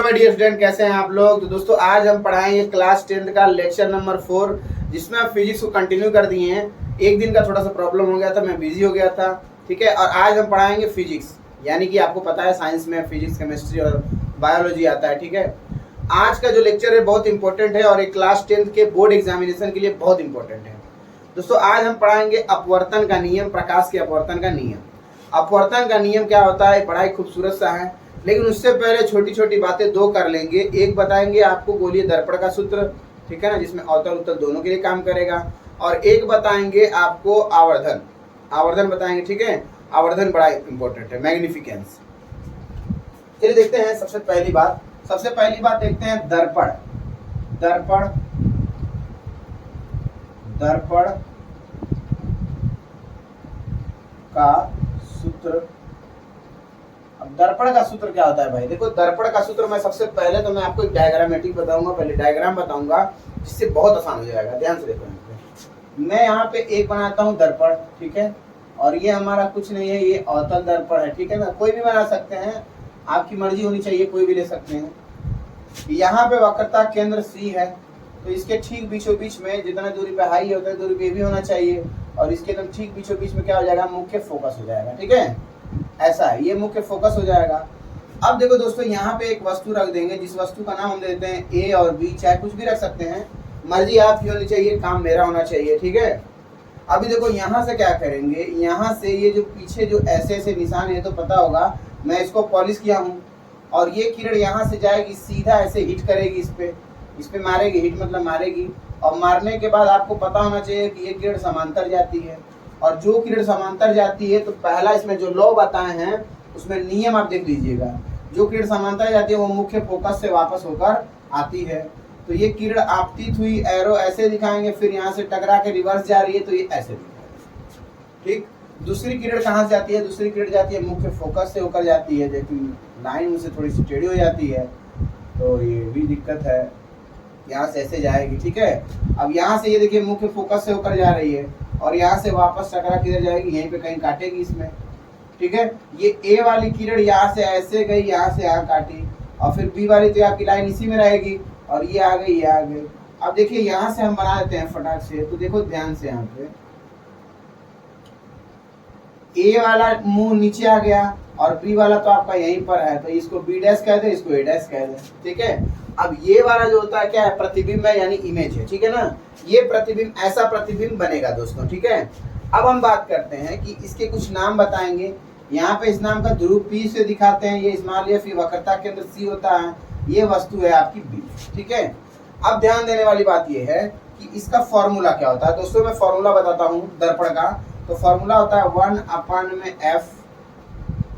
My dear student, कैसे हैं आप लोग। तो दोस्तों आज हम पढ़ाएंगे क्लास 10th का लेक्चर नंबर 4, जिसमें आप फिजिक्स को कंटिन्यू कर दिए हैं। एक दिन का थोड़ा सा प्रॉब्लम हो गया था, मैं बिजी हो गया था, ठीक है। और आज हम पढ़ाएंगे फिजिक्स, यानी कि आपको पता है साइंस में फिजिक्स, केमिस्ट्री और बायोलॉजी आता है, ठीक है। आज का जो लेक्चर है बहुत इंपॉर्टेंट है और एक क्लास 10th के बोर्ड एग्जामिनेशन के लिए बहुत इंपॉर्टेंट है। दोस्तों आज हम पढ़ाएंगे अपवर्तन का नियम, प्रकाश के अपवर्तन का नियम। अपवर्तन का नियम क्या होता है, बड़ा ही खूबसूरत सा है, लेकिन उससे पहले छोटी छोटी बातें दो कर लेंगे। एक बताएंगे आपको गोलीय दर्पण का सूत्र, ठीक है ना, जिसमें अवतल उत्तल दोनों के लिए काम करेगा। और एक बताएंगे आपको आवर्धन, आवर्धन बताएंगे, ठीक है। आवर्धन बड़ा इंपॉर्टेंट है, मैग्निफिकेंस। चलिए देखते हैं। सबसे पहली बात देखते हैं दर्पण। दर्पण दर्पण का सूत्र। अब दर्पण का सूत्र क्या होता है भाई, देखो दर्पण का सूत्र मैं सबसे पहले तो मैं आपको एक डायग्रामेटिक बताऊंगा, पहले डायग्राम बताऊंगा, जिससे बहुत आसान हो जाएगा। ध्यान से देखो, मैं यहाँ पे एक बनाता हूँ दर्पण, ठीक है। और ये हमारा कुछ नहीं है, ये अवतल दर्पण है, ठीक है ना। कोई भी बना सकते हैं, आपकी मर्जी होनी चाहिए, कोई भी ले सकते हैं। यहाँ पे वक्रता केंद्र C है, तो इसके ठीक बीचों बीच में जितना दूरी पे हाई होता है, दूरी पे भी होना चाहिए। और इसके एकदम ठीक बीचों बीच में क्या हो जाएगा, मुख्य फोकस हो जाएगा, ठीक है। ऐसा है, ये मुख्य फोकस हो जाएगा। अब देखो दोस्तों, यहाँ पे एक वस्तु रख देंगे, जिस वस्तु का नाम हम देते हैं A और B, चाहे कुछ भी रख सकते हैं, मर्जी आपकी होनी चाहिए, काम मेरा होना चाहिए, ठीक है। अभी देखो यहाँ से क्या करेंगे, यहाँ से ये जो पीछे जो ऐसे ऐसे निशान है, तो पता होगा मैं इसको पॉलिश किया हूँ। और ये किरण यहाँ से जाएगी, सीधा ऐसे हिट करेगी, इस पे मारेगी, हिट मतलब मारेगी। और मारने के बाद आपको पता होना चाहिए कि ये किरण समांतर जाती है। और जो किरण समांतर जाती है, तो पहला इसमें जो लॉ बताए हैं उसमें नियम आप देख लीजिएगा। जो किरण समांतर जाती है वो मुख्य फोकस से वापस होकर आती है। तो ये किरण आपतित हुई, एरो ऐसे दिखाएंगे, फिर यहाँ से टकरा के रिवर्स जा रही है, तो ये ऐसे दिखाएंगे, ठीक। दूसरी किरण कहाँ से जाती है, दूसरी किरण जाती है मुख्य फोकस से होकर जाती है, लेकिन लाइन उनसे थोड़ी सी टेढ़ी हो जाती है, तो ये भी दिक्कत है। यहाँ से ऐसे जाएगी, ठीक है। अब यहाँ से ये देखिए मुख्य फोकस से होकर जा रही है, और यहाँ से वापस टकरा किधर जाएगी, यहीं पे कहीं काटेगी इसमें, ठीक है। ये A वाली किरण यहाँ से ऐसे गई, यहाँ से यहाँ काटी, और फिर B वाली तो आपकी लाइन इसी में रहेगी, और ये आ गई, ये आ गई। अब देखिए यहाँ से हम बना देते हैं फटाक से, तो देखो ध्यान से, यहाँ पे A वाला मुंह नीचे आ गया, और B वाला तो आपका यहीं पर है, तो इसको B डैश कह दे, इसको A डैश कह दे, ठीक है। अब ये वाला जो होता है क्या है, प्रतिबिंब है, यानी इमेज है, ठीक है ना। ये प्रतिबिंब, ऐसा प्रतिबिंब बनेगा दोस्तों, ठीक है। अब हम बात करते हैं कि इसके कुछ नाम बताएंगे। यहाँ पे इस नाम का ध्रुव P से दिखाते हैं, ये स्मॉल f, वक्रता केंद्र C होता है, ये वस्तु है आपकी B, ठीक है। अब ध्यान देने वाली बात ये है कि इसका फॉर्मूला क्या होता है। दोस्तों मैं फॉर्मूला बताता हूँ दर्पण का। तो फॉर्मूला होता है 1/f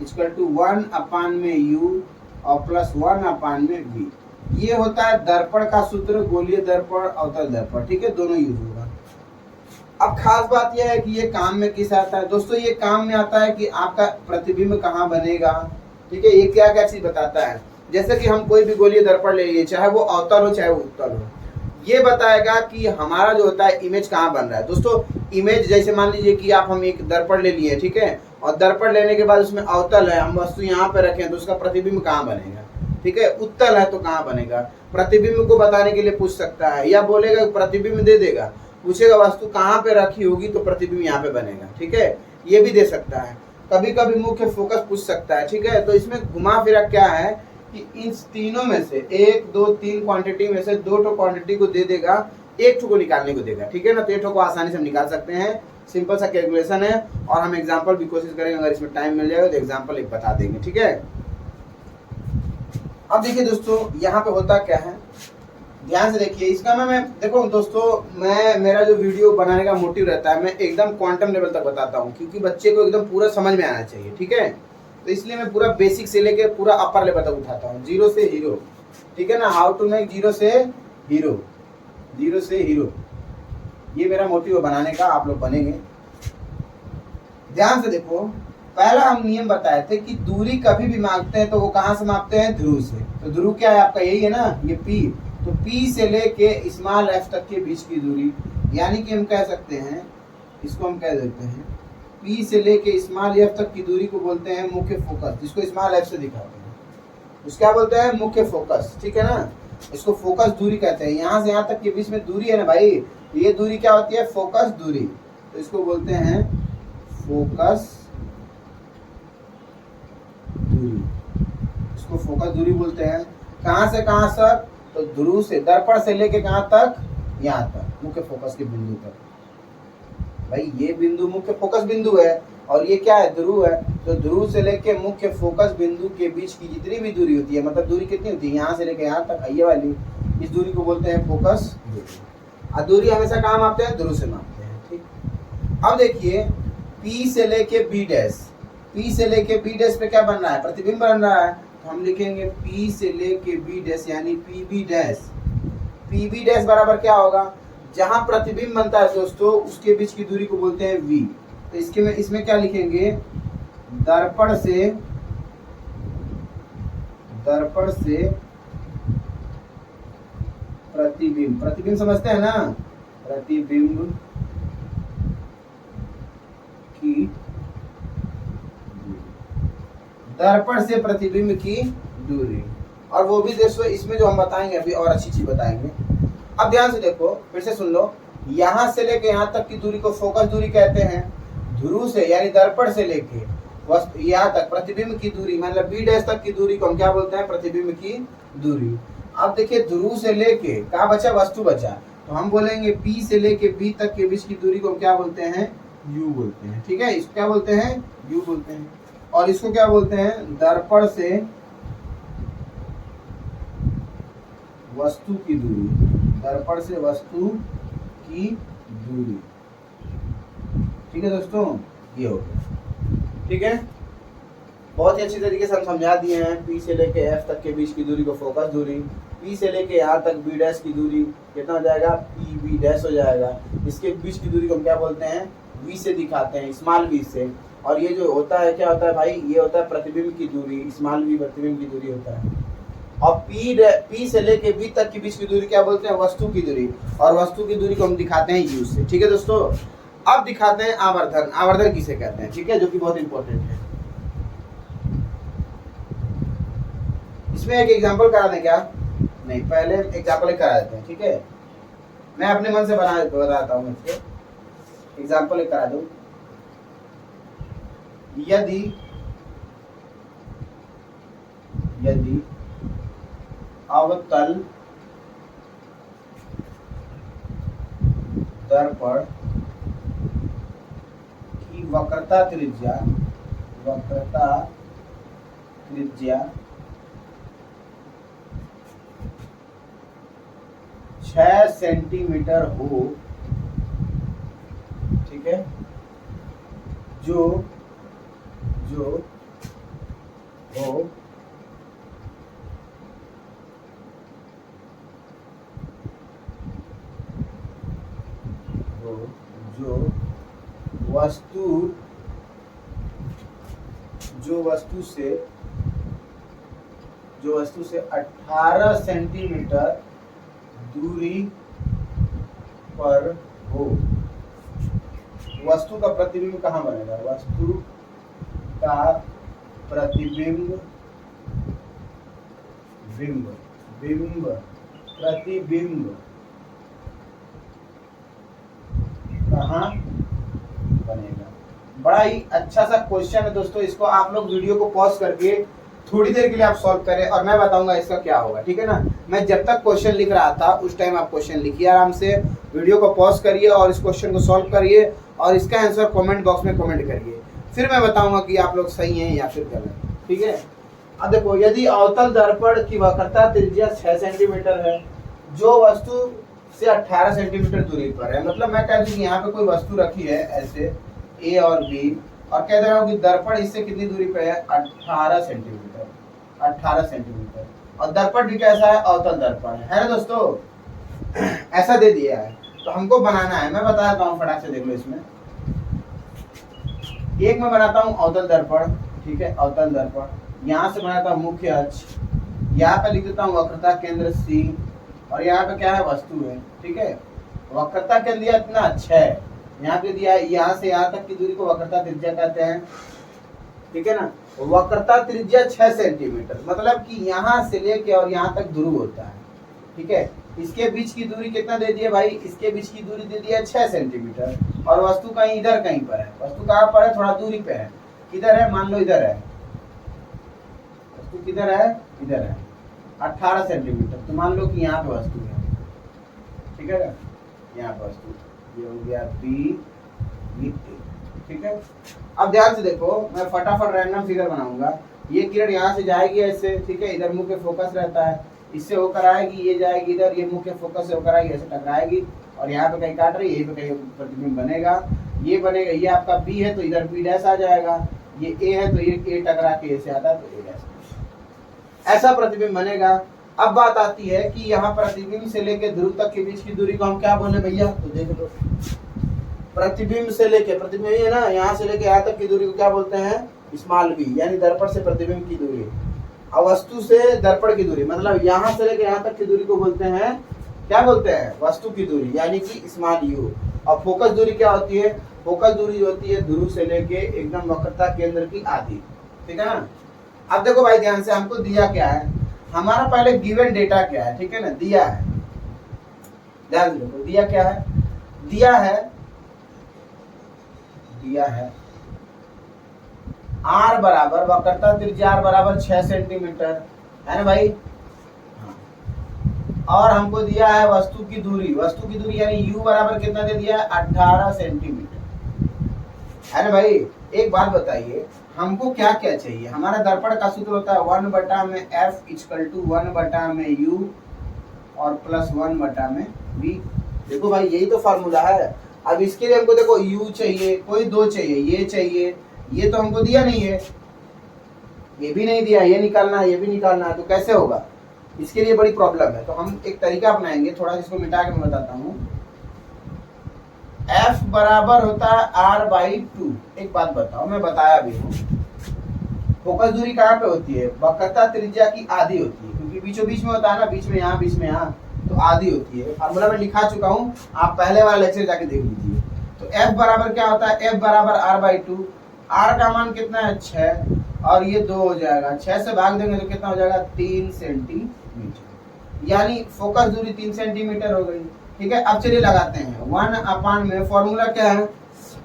इक्वल टू 1/u और प्लस 1/v। ये होता है दर्पण का सूत्र, गोलीय दर्पण, अवतल दर्पण, ठीक है, दोनों यूज होगा। अब खास बात यह है कि ये काम में किस आता है दोस्तों, ये काम में आता है कि आपका प्रतिबिंब कहाँ बनेगा, ठीक है। ये क्या क्या चीज बताता है, जैसे कि हम कोई भी गोलीय दर्पण ले लिए, चाहे वो अवतल हो चाहे वो उत्तल हो, ये बताएगा कि हमारा जो होता है इमेज कहाँ बन रहा है। दोस्तों इमेज, जैसे मान लीजिए कि हम एक दर्पण ले लिए, ठीक है, और दर्पण लेने के बाद उसमें अवतल है, हम वस्तु यहाँ पे रखें, तो उसका प्रतिबिंब कहाँ बनेगा, ठीक है। उत्तल है तो कहाँ बनेगा, प्रतिबिंब को बताने के लिए पूछ सकता है, या बोलेगा प्रतिबिंब दे देगा, पूछेगा वस्तु कहाँ पे रखी होगी तो प्रतिबिंब यहाँ पे बनेगा, ठीक है। ये भी दे सकता है, कभी कभी मुख्य फोकस पूछ सकता है, ठीक है। तो इसमें घुमा फिरा क्या है कि इन तीनों में से 1 2 3 क्वांटिटी में से 2 ठो क्वांटिटी को दे देगा, 1 ठो को निकालने को देगा, ठीक है ना। तो 1 ठो को आसानी से हम निकाल सकते हैं, सिंपल सा कैलकुलेशन है। और हम एग्जाम्पल भी कोशिश करेंगे, अगर इसमें टाइम मिल जाएगा तो एग्जाम्पल एक बता देंगे, ठीक है। अब देखिए दोस्तों, यहाँ पे होता क्या है, ध्यान से देखिए। इसका मैं देखो दोस्तों, मेरा जो वीडियो बनाने का मोटिव रहता है, मैं एकदम क्वांटम लेवल तक बताता हूँ, क्योंकि बच्चे को एकदम पूरा समझ में आना चाहिए, ठीक है। तो इसलिए मैं पूरा बेसिक से लेके पूरा अपर लेवल तक उठाता हूँ, 0 से हीरो, ठीक है ना। हाउ टू मेक 0 से हीरो, 0 से हीरो, ये मेरा मोटिव बनाने का, आप लोग बनेंगे। ध्यान से देखो, पहला हम नियम बताए थे कि दूरी कभी भी मापते हैं तो वो कहाँ से मापते हैं, ध्रुव से। तो ध्रुव क्या है आपका, यही है ना, ये P। तो P से लेके स्मॉल f तक के बीच की दूरी, यानी कि हम कह सकते हैं, इसको हम कह देते हैं P से लेके स्मॉल f तक की दूरी को बोलते हैं मुख्य फोकस, जिसको स्मॉल f से दिखाते हैं। उसको क्या बोलते हैं, मुख्य फोकस, ठीक है ना। इसको फोकस दूरी कहते हैं। यहाँ से यहाँ तक के बीच में दूरी है ना भाई, ये दूरी क्या होती है, फोकस दूरी। तो इसको बोलते हैं फोकस दूरी, इसको फोकस दूरी बोलते हैं। कहाँ से कहाँ तक, तो ध्रुव से, दर्पण से लेके कहाँ तक, यहाँ तक, मुख्य फोकस के बिंदु तक। भाई ये बिंदु मुख्य फोकस बिंदु है और ये क्या है, ध्रुव है। तो ध्रुव से लेके मुख्य फोकस बिंदु के बीच की जितनी भी दूरी होती है, मतलब दूरी कितनी होती है, यहाँ से लेके यहाँ तक, ये वाली, इस दूरी को बोलते हैं फोकस दूरी। और दूरी हमेशा कहाँ मापते हैं, ध्रुव से मापते हैं, ठीक। अब देखिए P से लेके B डैश, P से लेके B डैश पे क्या बन रहा है, प्रतिबिंब बन रहा है। तो हम लिखेंगे P से लेके B डैश यानी PB डैश। PB डैश बराबर क्या होगा, जहां प्रतिबिंब बनता है दोस्तों उसके बीच की दूरी को बोलते हैं V। तो इसके में इसमें क्या लिखेंगे, दर्पण से प्रतिबिंब, प्रतिबिंब समझते हैं ना, प्रतिबिंब की, दर्पण से प्रतिबिंब की दूरी। और वो भी दोस्तों इसमें जो हम बताएंगे अभी और अच्छी चीज बताएंगे। अब ध्यान से देखो, फिर से सुन लो, यहाँ से लेके यहाँ तक की दूरी को फोकस दूरी कहते हैं। ध्रुव से यानी दर्पण से लेके यहाँ तक प्रतिबिंब की दूरी, मतलब बी डैश तक की दूरी को हम क्या बोलते हैं, प्रतिबिंब की दूरी। अब देखिए ध्रुव से लेके क्या बचा, वस्तु बचा, तो हम बोलेंगे P से लेके B तक के बीच की दूरी को हम क्या बोलते हैं, U बोलते हैं, ठीक है। इसको क्या बोलते हैं, U बोलते हैं। और इसको क्या बोलते हैं, दर्पण से वस्तु की दूरी, दर्पण से वस्तु की दूरी, ठीक है दोस्तों, ये हो गया, ठीक है। बहुत ही अच्छी तरीके से हम समझा दिए हैं। P से लेके F तक के बीच की दूरी को फोकस दूरी, P से लेके यहाँ तक B डैश की दूरी कितना हो जाएगा, PB डैश हो जाएगा। इसके बीच की दूरी को हम क्या बोलते हैं, V से दिखाते हैं, स्मॉल v से। और ये जो होता है क्या होता है भाई, ये होता है प्रतिबिंब की दूरी, स्मॉल v प्रतिबिंब की दूरी होता है। और P से लेके B तक के बीच की दूरी क्या बोलते हैं, वस्तु की दूरी। और वस्तु की दूरी को हम दिखाते हैं U से, ठीक है दोस्तों। अब दिखाते हैं आवर्धन, आवर्धन किसे कहते हैं, ठीक है, जो कि बहुत इंपॉर्टेंट है। इसमें एक एग्जांपल करा दें क्या, नहीं पहले एग्जांपल करा देते हैं, ठीक है। मैं अपने मन से बताता हूँ, इसको एग्जांपल करा दूं। यदि अवतल दर्पण की वक्रता त्रिज्या 6 सेंटीमीटर हो, ठीक है, जो हो जो वस्तु से 18 सेंटीमीटर दूरी पर हो। वस्तु का प्रतिबिंब कहाँ बनेगा, वस्तु का प्रतिबिंब प्रतिबिंब कहाँ बनेगा। बड़ा ही अच्छा सा क्वेश्चन है दोस्तों। इसको आप लोग वीडियो को पॉज करके थोड़ी देर के लिए आप सॉल्व करें और मैं बताऊंगा इसका क्या होगा, ठीक है ना। मैं जब तक क्वेश्चन लिख रहा था उस टाइम आप क्वेश्चन लिखिए आराम से, वीडियो को पॉज करिए और इस क्वेश्चन को सॉल्व करिए और इसका आंसर कमेंट बॉक्स में कमेंट करिए। फिर मैं बताऊंगा कि आप लोग सही हैं या फिर गलत, ठीक है। अब देखो, यदि अवतल दर्पण की वक्रता त्रिज्या 6 सेंटीमीटर है, जो वस्तु से 18 सेंटीमीटर दूरी पर है, मतलब मैं कह दूं कि यहाँ पे कोई वस्तु रखी है ऐसे A और B, और कह दे रहा हूँ कि दर्पण इससे कितनी दूरी पे है, 18 सेंटीमीटर, 18 सेंटीमीटर। और दर्पण भी कैसा है, अवतल दर्पण है ना दोस्तों। ऐसा दे दिया है तो हमको बनाना है, मैं बता देता हूँ फटाक से, देख लो। इसमें एक मैं बनाता हूँ अवतल दर्पण, ठीक है, अवतल दर्पण। यहाँ से बनाता हूँ मुख्य अक्ष, यहाँ पे लिख देता हूँ वक्रता केंद्र C, और यहाँ पे क्या है, वस्तु है, ठीक है। वक्रता केंद्र दिया इतना 6, यहाँ पे दिया यहाँ से यहाँ तक की दूरी को वक्रता त्रिज्या कहते हैं, ठीक है ना। वक्रता त्रिज्या 6 सेंटीमीटर, मतलब कि यहाँ से लेके और यहाँ तक ध्रुव होता है, ठीक है। इसके बीच की दूरी कितना दे दिया भाई, इसके बीच की दूरी दे दिया 6 सेंटीमीटर, और वस्तु कहीं इधर कहीं पर है, वस्तु कहाँ पर है, थोड़ा दूरी पे है, किधर है, मान लो इधर है, वस्तु किधर है, इधर है 18 सेंटीमीटर, तो मान लो कि यहाँ पे वस्तु है, ठीक है ना, यहाँ पे वस्तु, ये हो गया बी, ठीक है। अब ध्यान से देखो, मैं फटाफट रैंडम फिगर बनाऊंगा, ये किरण यहाँ से जाएगी ऐसे, ठीक है, इधर मुख्य फोकस रहता है, इससे होकर आएगी, ये जाएगी इधर, ये मुख्य फोकस से होकर आएगी, ऐसे टकराएगी, और यहाँ पे कहीं काट रही है, यहीं पे कहीं प्रतिबिंब बनेगा, ये बनेगा, ये आपका बी है तो इधर बी डैश आ जाएगा, ये ए है तो ये ए टकरा के ऐसे आता है तो ए डैश, ऐसा प्रतिबिंब बनेगा। अब बात आती है कि यहाँ प्रतिबिंब से लेके ध्रुव तक के बीच की दूरी को हम क्या बोले भैया, तो देख लो, प्रतिबिंब से लेके, प्रतिबिंब है ना, यहाँ से लेके यहाँ तक की दूरी को क्या बोलते हैं, स्मॉल बी, यानी दर्पण से प्रतिबिंब की दूरी। और वस्तु से दर्पण की दूरी, मतलब यहाँ से लेके यहाँ तक की दूरी को बोलते हैं, क्या बोलते हैं, वस्तु की दूरी, यानी कि स्मॉल यू। और फोकस दूरी क्या होती है, फोकस दूरी होती है ध्रुव से लेके एकदम वक्रता केंद्र की आधी, ठीक है ना। अब देखो भाई ध्यान से, हमको दिया क्या है, हमारा पहले गिवन डेटा क्या है, ठीक है ना, दिया है, ध्यान से देखो, दिया क्या है, दिया है आर बराबर, वक्रता त्रिज्या आर बराबर 6 सेंटीमीटर, है ना भाई, और हमको दिया है वस्तु की दूरी, वस्तु की दूरी यानी u बराबर कितना दे दिया है, 18 सेंटीमीटर, है ना भाई। एक बात बताइए, हमको क्या क्या चाहिए, हमारा दर्पण का सूत्र होता है 1/f इक्वल टू 1/u और प्लस 1/v। देखो भाई यही तो फार्मूला है। अब इसके लिए हमको देखो u चाहिए, कोई दो चाहिए, ये चाहिए, ये तो हमको दिया नहीं है, ये भी नहीं दिया, ये निकालना है, ये भी निकालना है, तो कैसे होगा, इसके लिए बड़ी प्रॉब्लम है। तो हम एक तरीका अपनाएंगे, थोड़ा इसको मिटा के मैं बताता हूँ। f बराबर होता है r/2। एक बात बताओ, मैं बताया भी हूँ, फोकस दूरी कहाँ पे होती है, वक्रता त्रिज्या की आधी होती है, क्योंकि बीचों बीच में होता है ना, बीच में यहाँ, बीच में यहाँ, तो आधी होती है। फार्मूला में लिखा चुका हूँ, आप पहले वाला लेक्चर जाके देख लीजिए। तो f बराबर क्या होता है, f बराबर r/2, r का मान कितना है 6, और ये 2 हो जाएगा, 6 से भाग देंगे तो कितना हो जाएगा 3 सेंटीमीटर, यानी फोकस दूरी 3 सेंटीमीटर हो गई, ठीक है। अब चलिए लगाते हैं 1/, में फॉर्मूला क्या है,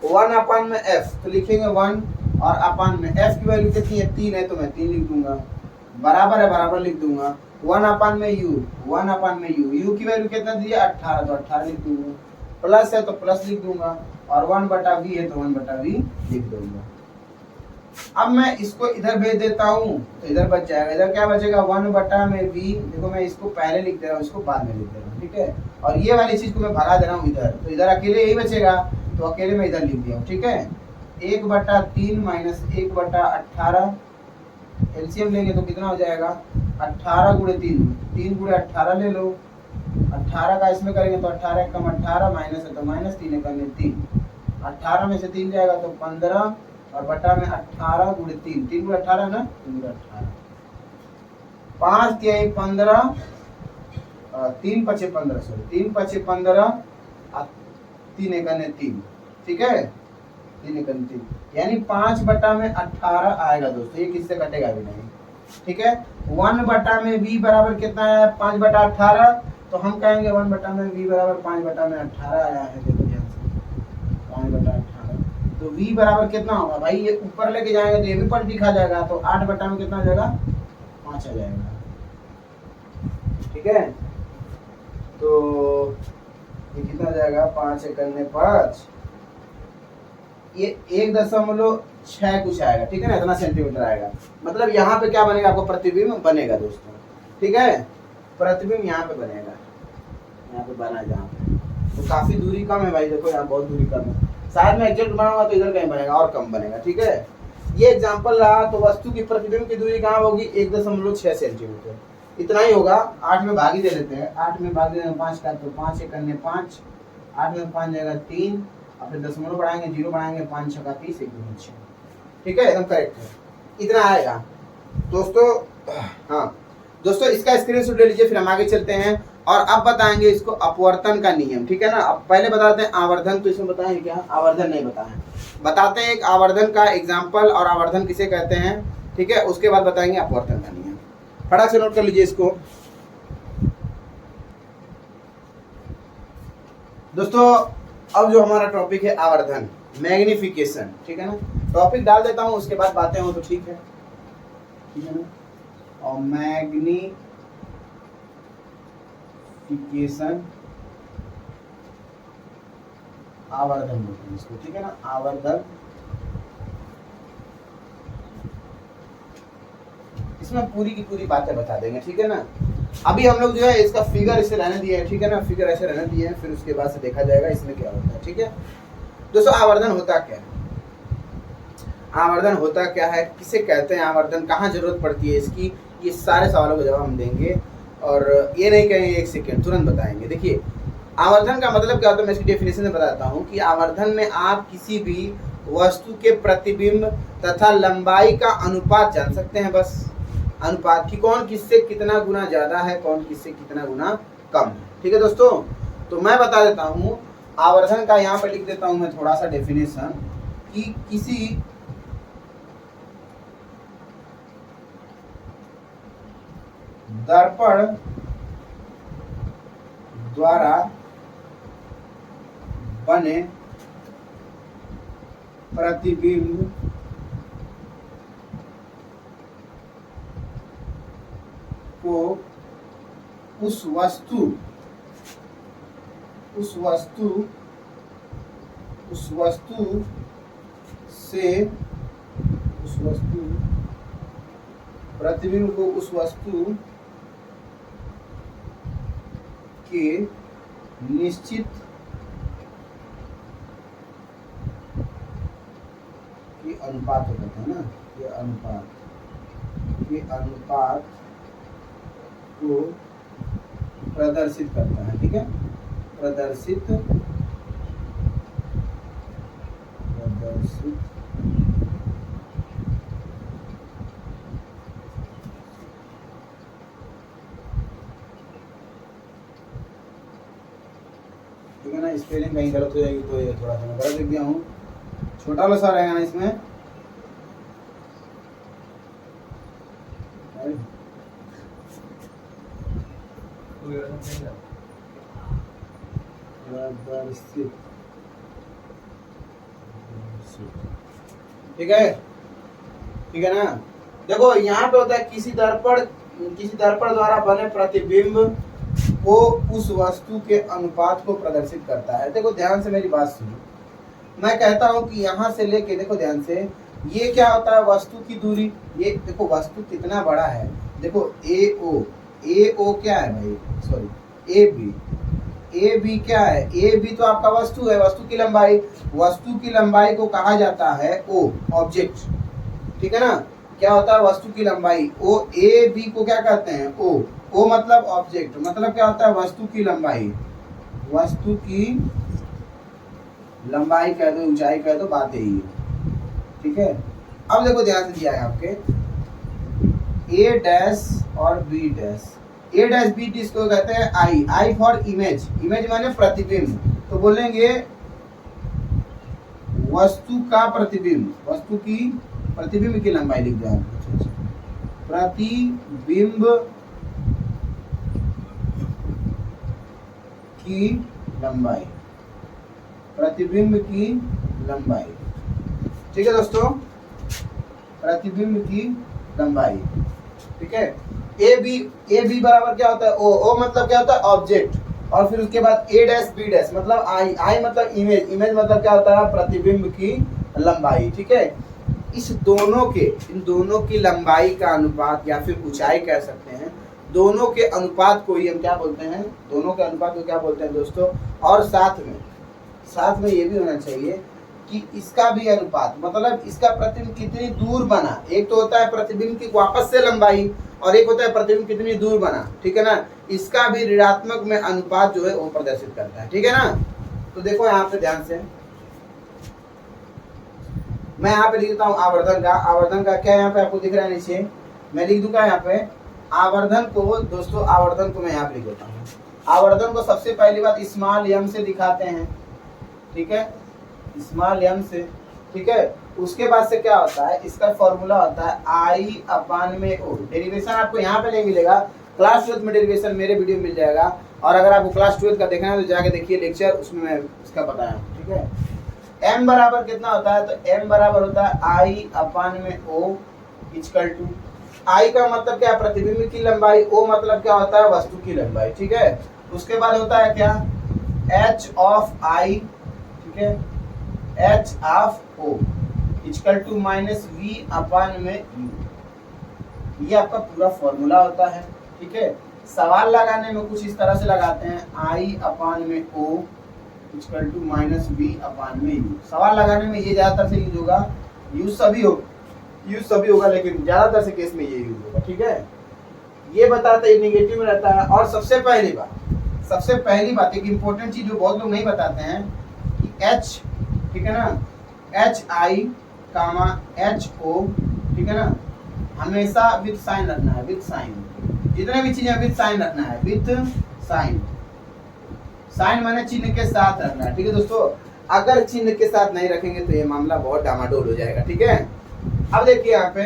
1/f, तो लिखेंगे 1, और अपान में f की वैल्यू कितनी है, 3 है, तो मैं 3 लिख दूंगा, बराबर है, बराबर लिख दूंगा, 1/u, 1/u, u की वैल्यू कितना दी है 18, तो 18 लिख दूंगा, प्लस है तो प्लस लिख दूंगा, और 1/v है तो 1/v लिख दूंगा। अब मैं इसको इधर भेज देता हूँ तो इधर बच जाएगा, इधर क्या बचेगा 1/v, देखो मैं इसको पहले लिख दे रहा हूँ, इसको बाद में लिख दे रहा हूँ, ठीक है। और ये वाली चीज को मैं भगा दे रहा हूँ इधर, तो इधर अकेले यही बचेगा, तो अकेले में इधर लिख दिया हूँ, ठीक है। 1/3 माइनस 1/18, एलसीएम लेंगे तो कितना हो जाएगा 18 × 3, 3 × 18 ले लो, 18 का इसमें करेंगे तो 18 कम 18 माइनस है तो माइनस, 3 कम 3, 18 में से 3 जाएगा तो 15, और बटा में 18 × 3, 3 × 18 ना, 3 × 18, 5 × 15, 3 × 5 15, सॉरी 3 × 5 15, 3 × 3, ठीक है, 3 × 3, यानी 5/18 आएगा दोस्तों, ये किससे कटेगा भी नहीं, ठीक है। 1/v बराबर कितना है 5/18, तो हम कहेंगे 1/v बराबर 5/18 आया है, देखो ध्यान से 5/18, तो v बराबर कितना होगा भाई, ये ऊपर लेके जाएंगे तो ये भी पलटी खा जाएगा, तो 8 में कितना आ जाएगा 5 आ जाएगा, ठीक है। तो ये कितना जाएगा 5 × 5, ये 1.6 कुछ आएगा, ठीक है ना, इतना सेंटीमीटर आएगा। मतलब यहाँ पे क्या बनेगा, आपको प्रतिबिंब बनेगा दोस्तों, ठीक है, प्रतिबिंब यहाँ पे बनेगा, यहाँ पे बना जहाँ पे, तो काफी दूरी कम है भाई, देखो यहाँ बहुत दूरी कम है, शायद मैं एग्जैक्ट बनाऊंगा तो इधर कहीं बनेगा और कम बनेगा, ठीक है। ये एग्जाम्पल रहा, तो वस्तु की प्रतिबिंब की दूरी कहाँ होगी 1.6 सेंटीमीटर, इतना ही होगा। 8 में भागी दे देते हैं, 8 में भाग देंगे 5 का, तो 5 × 5, 8 में 5 जाएगा 3, और फिर दशमलव बढ़ाएंगे, 0 बढ़ाएंगे, 5 × 6 = 30, 1 × 6, ठीक है, एकदम करेक्ट है, इतना आएगा दोस्तों। हाँ दोस्तों, इसका स्क्रीनशॉट ले लीजिए, फिर हम आगे चलते हैं और अब बताएंगे इसको अपवर्तन का नियम, ठीक है ना। अब पहले बताते हैं आवर्धन, तो इसमें बताएं क्या, आवर्धन नहीं बताएं। बताते हैं एक आवर्धन का एग्जाम्पल और आवर्धन किसे कहते हैं, ठीक है, उसके बाद बताएंगे अपवर्तन का नियम। फटाक से नोट कर लीजिए इसको। दोस्तों अब जो हमारा टॉपिक है आवर्धन, मैग्निफिकेशन, ठीक है ना, टॉपिक डाल देता हूं, उसके बाद बातें हो तो ठीक है ना। और मैग्निफिकेशन आवर्धन बोलते हैं इसको, ठीक है ना, आवर्धन। इसमें पूरी की पूरी बातें बता देंगे, ठीक है ना। अभी हम लोग जो है इसका फिगर इसे रहने दिए है, ठीक है ना, फिगर ऐसे रहने दिए हैं, फिर उसके बाद से देखा जाएगा इसमें क्या होता है, ठीक है। दोस्तों आवर्धन होता क्या है, आवर्धन होता क्या है, किसे कहते हैं आवर्धन, कहाँ जरूरत पड़ती है इसकी, ये सारे सवालों का जवाब हम देंगे। और ये नहीं कहेंगे एक सेकेंड, तुरंत बताएंगे। देखिए आवर्धन का मतलब क्या होता है, मैं इसकी डेफिनेशन में बताता हूँ कि आवर्धन में आप किसी भी वस्तु के प्रतिबिंब तथा लंबाई का अनुपात जान सकते हैं, बस अनुपात की, कौन किससे कितना गुना ज्यादा है, कौन किससे कितना गुना कम है, ठीक है दोस्तों। तो मैं बता देता हूँ आवर्धन का, यहाँ पे लिख देता हूँ मैं थोड़ा सा डेफिनेशन, कि किसी दर्पण द्वारा बने प्रतिबिंब को उस वस्तु से प्रतिबिंब को उस वस्तु के निश्चित के अनुपात होता है ना, ये अनुपात को प्रदर्शित करता है, ठीक है, प्रदर्शित ठीक है ना। स्पेलिंग कहीं गलत हो जाएगी तो ये थोड़ा सा मैं गलत लिख दिया हूँ, छोटा सा रहेगा ना इसमें, ठीक है, ठीक है ना। देखो यहाँ पे होता है किसी दर्पण द्वारा बने प्रतिबिंब को उस वस्तु के अनुपात को प्रदर्शित करता है। देखो ध्यान से मेरी बात सुनो, मैं कहता हूँ कि यहाँ से लेके, देखो ध्यान से, ये क्या होता है, वस्तु की दूरी, ये देखो वस्तु कितना बड़ा है, देखो ए ओ क्या है भाई, सॉरी ए बी क्या है, ए बी तो आपका वस्तु है, वस्तु की लंबाई को कहा जाता है ओ, ऑब्जेक्ट, ठीक है ना। क्या होता है वस्तु की लंबाई, ओ, ए बी को क्या कहते हैं, ओ मतलब ऑब्जेक्ट, मतलब क्या होता है वस्तु की लंबाई कह दो, ऊंचाई कह दो, बात यही है, ठीक है। अब देखो ध्यान से दिया है आपके ए डैश और बी डैश, ए डैश बी डैश को कहते हैं आई फॉर इमेज माने प्रतिबिंब, तो बोलेंगे वस्तु की प्रतिबिंब की लंबाई लिख दो, प्रतिबिंब की लंबाई, ठीक है दोस्तों, प्रतिबिंब की लंबाई, ठीक है। ए बी बराबर क्या होता है, ओ मतलब क्या होता है ऑब्जेक्ट, और फिर उसके बाद ए डैश बी डैश मतलब आई मतलब इमेज मतलब क्या होता है प्रतिबिंब की लंबाई, ठीक है। इन दोनों की लंबाई का अनुपात या फिर ऊंचाई कह सकते हैं, दोनों के अनुपात को ही हम क्या बोलते हैं, दोनों के अनुपात को क्या बोलते हैं दोस्तों। और साथ में ये भी होना चाहिए कि इसका भी अनुपात, मतलब इसका प्रतिबिंब कितनी दूर बना, एक तो होता है प्रतिबिंब की वापस से लंबाई और एक होता है प्रतिबिंब कितनी दूर बना, ठीक है ना, इसका भी ऋणात्मक में अनुपात जो है वो प्रदर्शित करता है, ठीक है ना। तो देखो यहाँ पे ध्यान से, मैं यहाँ पे लिख देता हूँ आवर्धन का क्या यहाँ पे आपको दिख रहा है नीचे, मैं लिख दूंगा यहाँ पे आवर्धन को, दोस्तों आवर्धन को मैं यहाँ पे लिख देता हूँ। आवर्धन को सबसे पहली बात स्मॉल एम से दिखाते हैं, ठीक है, स्मॉल एम से, ठीक है। उसके बाद से क्या होता है, इसका फॉर्मूला होता है आई अपान में ओ। डेरिवेशन आपको यहाँ पे नहीं मिलेगा, क्लास 12 में डेरिवेशन मेरे वीडियो मिल जाएगा। और अगर आपको क्लास 12 का देखना है तो जाके देखिए लेक्चर, उसमें मैं इसका बताया हूँ। ठीक है। m बराबर कितना होता है, तो m बराबर होता है आई अपान में o इक्वल टू, आई का मतलब क्या है, प्रतिबिंब की लंबाई, ओ मतलब क्या होता है, वस्तु की लंबाई। ठीक है। उसके बाद होता है क्या, h ऑफ आई, ठीक है, h of o equal to minus v upon में u। ये आपका पूरा फॉर्मूला होता है। ठीक है। सवाल लगाने में कुछ इस तरह से लगाते हैं, आई अपान में o equal to minus v upon में u। सवाल लगाने में ये ज्यादातर से यूज होगा, यूज सभी होगा लेकिन ज्यादातर से केस में ये यूज होगा। ठीक है। ये बताता है निगेटिव में रहता है। और सबसे पहली बात एक इंपॉर्टेंट चीज जो बहुत लोग नहीं बताते हैं कि h, ठीक है ना, H I comma H O, ठीक है ना, हमेशा विद साइन रखना है, विद साइन। जितने भी चीजें विद साइन रखना है, विद साइन। साइन माने चिन्ह के साथ रखना है। ठीक है दोस्तों, अगर चिन्ह के साथ नहीं रखेंगे तो ये मामला बहुत डामाडोल हो जाएगा। ठीक है। अब देखिए यहाँ पे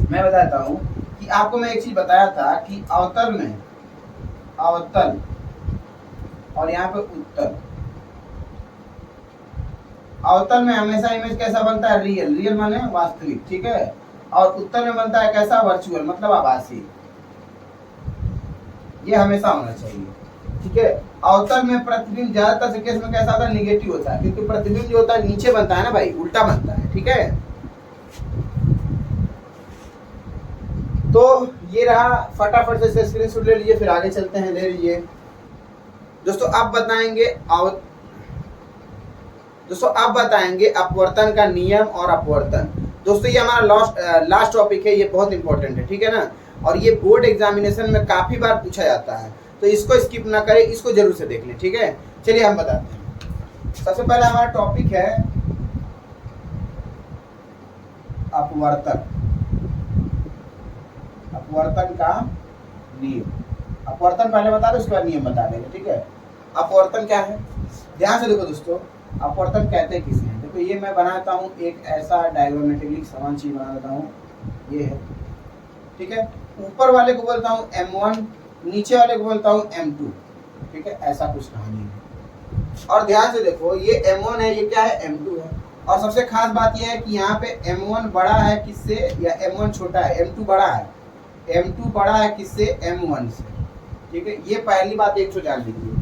मैं बताता हूँ कि आपको मैं एक चीज बताया था कि अवतल में, अवतल और यहाँ पे उत्तल, अवतल में हमेशा इमेज कैसा बनता है, रियल, रियल माने वास्तविक। ठीक है। और उत्तल में बनता है कैसा, वर्चुअल मतलब आभासी। ये हमेशा होना चाहिए। ठीक है। अवतल में प्रतिबिंब ज्यादातर से केस में कैसा होता है, निगेटिव होता है, क्योंकि प्रतिबिंब जो होता है नीचे बनता है ना भाई, उल्टा बनता है। ठीक है। तो ये रहा, फटाफट से स्क्रीनशॉट ले लीजिए, फिर आगे चलते हैं, ले लीजिए दोस्तों। अब बताएंगे अपवर्तन का नियम और अपवर्तन। दोस्तों ये हमारा लास्ट टॉपिक है, ये बहुत इंपॉर्टेंट है। ठीक है ना, और ये बोर्ड एग्जामिनेशन में काफी बार पूछा जाता है, तो इसको स्किप ना करें, इसको जरूर से देख लें। ठीक है। चलिए हम बताते हैं। सबसे पहले हमारा टॉपिक है अपवर्तन, अपवर्तन का नियम। अपवर्तन पहले बता दो, उसके बाद नियम बता देंगे। ठीक है। अपवर्तन क्या है, ध्यान से देखो दोस्तों, अपवर्तन कहते हैं किसे हैं। देखो ये मैं बनाता हूँ एक ऐसा डायग्रामेटिकली समान चीज बना देता हूँ, ये है। ठीक है। ऊपर वाले को बोलता हूँ m1, नीचे वाले को बोलता हूँ m2। ठीक है, ऐसा कुछ कहानी है। और ध्यान से देखो, ये m1 है, ये क्या है, m2 है। और सबसे खास बात यह है कि यहाँ पे m1 बड़ा है किससे, या m1 छोटा है, m2 बड़ा है, m2 बड़ा है किससे, m1 से। ठीक है। ये पहली बात एक तो जान लीजिए।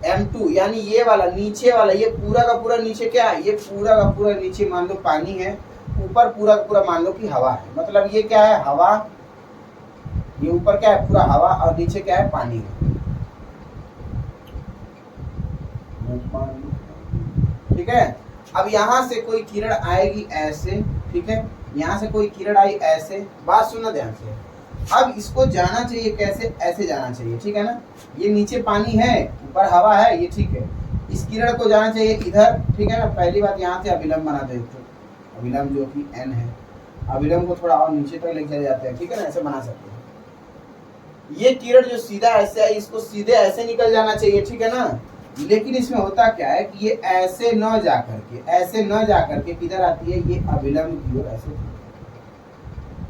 m2 यानी ये वाला नीचे वाला, ये पूरा का पूरा नीचे क्या है, ये पूरा का पूरा नीचे मान लो पानी है, ऊपर पूरा का पूरा मान लो कि हवा है। मतलब ये क्या है, हवा, ये ऊपर क्या है, पूरा हवा, और नीचे क्या है, पानी है। ठीक है। अब यहाँ से कोई किरण आएगी ऐसे, ठीक है, यहाँ से कोई किरण आई ऐसे, बात सुनना ध्यान से। अब इसको जाना चाहिए कैसे, ऐसे जाना चाहिए। ठीक है ना, ये नीचे पानी है, ऊपर हवा है, ये ठीक है। इस किरण को जाना चाहिए इधर। ठीक है ना, पहली बात यहाँ से अभिलंब बना दो, अभिलंब जो कि n है, अभिलंब को थोड़ा और नीचे तक लेके जाते हैं। ठीक है ना, ऐसे बना सकते हैं। ये किरण जो सीधा ऐसे आई, इसको सीधे ऐसे निकल जाना चाहिए। ठीक है ना, लेकिन इसमें होता क्या है कि ये ऐसे न जाकर के, ऐसे न जाकर के किधर आती है, ये अभिलंब की ओर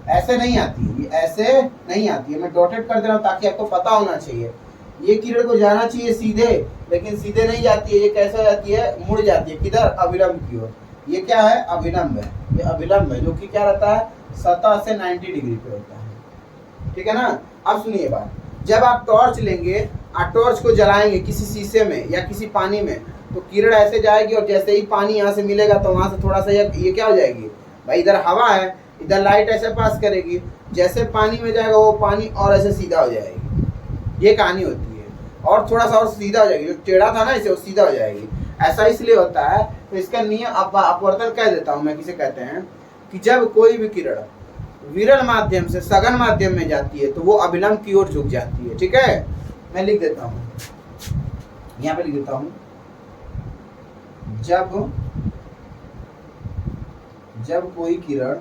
ऐसे नहीं आती है, ये ऐसे नहीं आती है। मैं डॉटेड कर दे रहा हूँ ताकि आपको पता होना चाहिए। ये किरण को जाना चाहिए सीधे, लेकिन सीधे नहीं जाती है, ये कैसे जाती है, मुड़ जाती है, किधर, अभिलंब की ओर। ये क्या है, अभिलंब है, ये अभिलंब है, जो कि क्या रहता है, सतह से 90 डिग्री पे होता है। ठीक है ना। अब सुनिए बात, जब आप टॉर्च लेंगे और टॉर्च को जलाएंगे किसी शीशे में या किसी पानी में, तो किरण ऐसे जाएगी, और जैसे ही पानी यहाँ से मिलेगा तो वहां से थोड़ा सा ये क्या हो जाएगी भाई, इधर हवा है, इधर लाइट ऐसे पास करेगी, जैसे पानी में जाएगा वो पानी और ऐसे सीधा हो जाएगी। ये कहानी होती है। और थोड़ा सा और सीधा हो जाएगी, जो टेढ़ा था ना इसे, वो सीधा हो जाएगी। ऐसा इसलिए होता है। तो इसका नियम अपवर्तन कह देता हूँ मैं, किसे कहते हैं, कि जब कोई भी किरण विरल माध्यम से सघन माध्यम में जाती है तो वो अभिलंब की ओर झुक जाती है। ठीक है, मैं लिख देता हूँ, यहाँ पे लिख देता हूँ, जब कोई किरण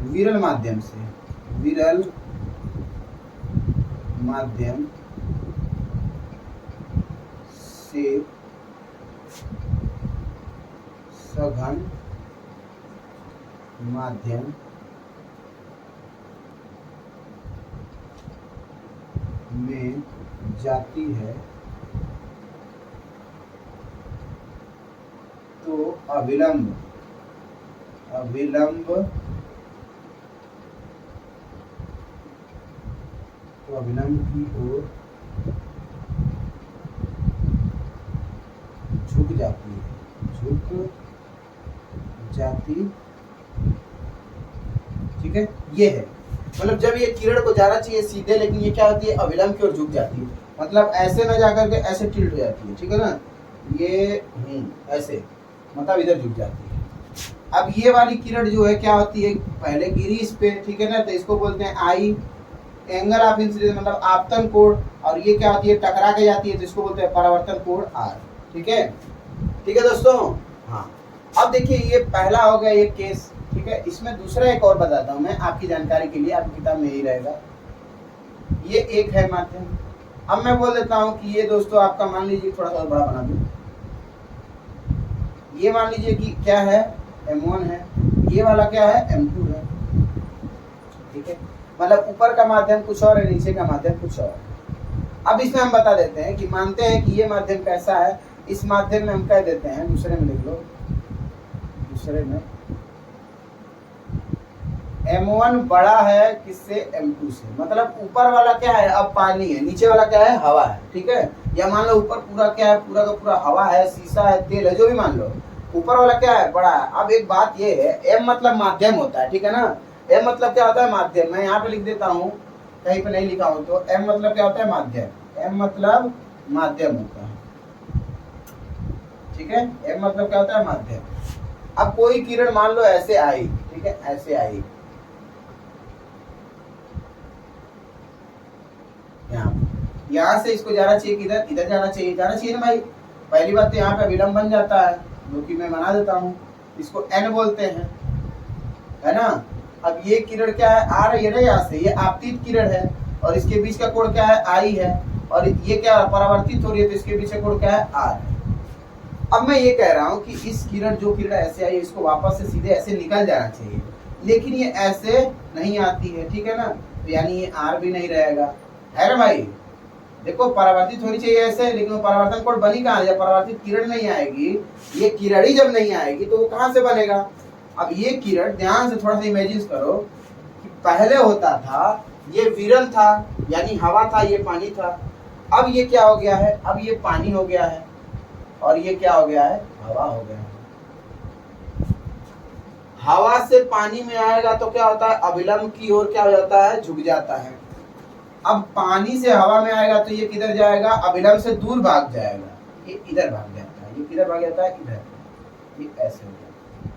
विरल माध्यम से सघन माध्यम में जाती है तो अविलंब की ओर झुक जाती है। ठीक है, ये है मतलब जब ये किरण को जाना चाहिए सीधे, लेकिन ये क्या होती है, अविलंब की ओर झुक जाती है। मतलब ऐसे ना जाकर के ऐसे टिल्ट हो जाती है। ठीक है ना, ये ऐसे मतलब इधर झुक जाती है। अब ये वाली किरण जो है क्या होती है, पहले गिरी इस पे, ठीक है ना, तो इसको बोलते हैं आई, एंगल ऑफ इंसिडेंस मतलब आपतन कोण, और ये क्या होती है, टकरा के जाती है तो इसको बोलते हैं परावर्तन कोण आर। ठीक है दोस्तों। हाँ, अब देखिए ये पहला हो गया ये केस। ठीक है, इसमें दूसरा एक और बताता हूँ मैं आपकी जानकारी के लिए, आपकी किताब में यही रहेगा। ये एक है माध्यम। अब मैं बोल देता हूँ कि ये दोस्तों आपका मान लीजिए, थोड़ा सा बड़ा बना दूं, ये मान लीजिए कि क्या है, M1 है, ये वाला क्या है, M2 है। ठीक है, मतलब ऊपर का माध्यम कुछ और है, नीचे का माध्यम कुछ और है। अब इसमें हम बता देते हैं कि मानते हैं कि ये माध्यम कैसा है, इस माध्यम में हम कह देते हैं, दूसरे में लिख लो, दूसरे में M1 बड़ा है किससे, M2 से। मतलब ऊपर वाला क्या है, अब पानी है, नीचे वाला क्या है, हवा है। ठीक है, या मान लो ऊपर पूरा क्या है, पूरा का पूरा हवा है, शीशा है, तेल है, जो भी मान लो, ऊपर वाला क्या है, बड़ा है। अब एक बात ये है, M मतलब माध्यम होता है। ठीक है ना, M मतलब क्या होता है, माध्यम। मैं यहाँ पे लिख देता हूँ, कहीं पे नहीं लिखा हूँ तो, M मतलब क्या होता है, माध्यम। M मतलब माध्यम होता है। ठीक है, M मतलब क्या होता है, माध्यम। अब कोई किरण मान लो ऐसे आई, ठीक है, ऐसे आई, यहाँ से इसको जाना चाहिए किधर, इधर जाना चाहिए ना भाई। पहली बात तो यहाँ पे विलंब बन जाता है, जो कि मैं बना देता हूँ, इसको N बोलते हैं, है ना। अब ये किरण क्या है, आ रही है ना यहाँ से, ये आपतित किरण है, और इसके बीच का कोण क्या है, I है, और ये क्या परावर्तित हो रही है, तो इसके बीच का कोण क्या है, R है। अब मैं ये कह रहा हूँ कि इस किरण, जो किरण ऐसे आई, इसको वापस से सीधे ऐसे निकल जाना चाहिए, लेकिन ये ऐसे नहीं आती है। ठीक है ना, तो यानी ये R भी नहीं रहेगा, है ना भाई। देखो परावर्तित होनी चाहिए ऐसे, लेकिन वो परावर्तन कोण बनी कहाँ, जब परावर्तित किरण नहीं आएगी, ये किरण ही जब नहीं आएगी तो वो कहाँ से बनेगा। अब ये किरण ध्यान से थोड़ा सा इमेजिन करो कि पहले होता था, ये विरल था, यानी हवा था, ये पानी था। अब ये क्या हो गया है, अब ये पानी हो गया है, और ये क्या हो गया है, हवा हो गया है। हवा से पानी में आएगा तो क्या होता है, अविलंब की ओर क्या हो जाता है, झुक जाता है। अब पानी से हवा में आएगा तो ये किधर जाएगा, अविलंब से दूर भाग जाएगा, ये इधर भाग जाता है। ये किधर भाग जाता है, इधर, ये ऐसे हो जाता है।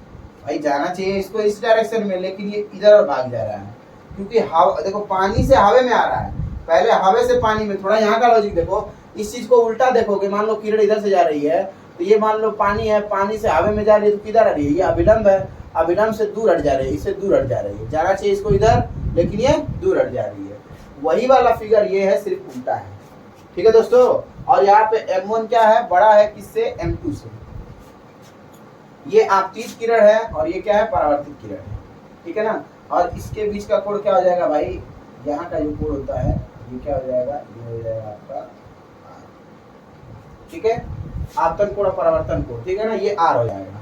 भाई जाना चाहिए इसको इस डायरेक्शन में, लेकिन ये इधर भाग जा रहा है, क्योंकि हवा, देखो पानी से हवा में आ रहा है, पहले हवा से पानी में। थोड़ा यहाँ का लॉजिक देखो, इस चीज को उल्टा देखोगे, मान लो किरण इधर से जा रही है, तो ये मान लो पानी है, पानी से हवा में जा रही है, तो किधर आ रही है, ये अविलंब है, अविलंब से दूर हट जा रही है, इससे दूर हट जा रही है। जाना चाहिए इसको इधर, लेकिन ये दूर हट जा रही है। वही वाला फिगर ये है, सिर्फ उल्टा है। ठीक है दोस्तों, और यहाँ पे M1 क्या है, बड़ा है किससे, M2 से। ये आपतित किरण है, और ये क्या है, परावर्तित किरण है। ठीक है ना, और इसके बीच का कोण क्या हो जाएगा भाई, यहाँ का जो कोण होता है, ये क्या हो जाएगा, ये हो जाएगा आपका R। ठीक है, आपतन कोण और परावर्तन कोण, ठीक है ना, ये R हो जाएगा।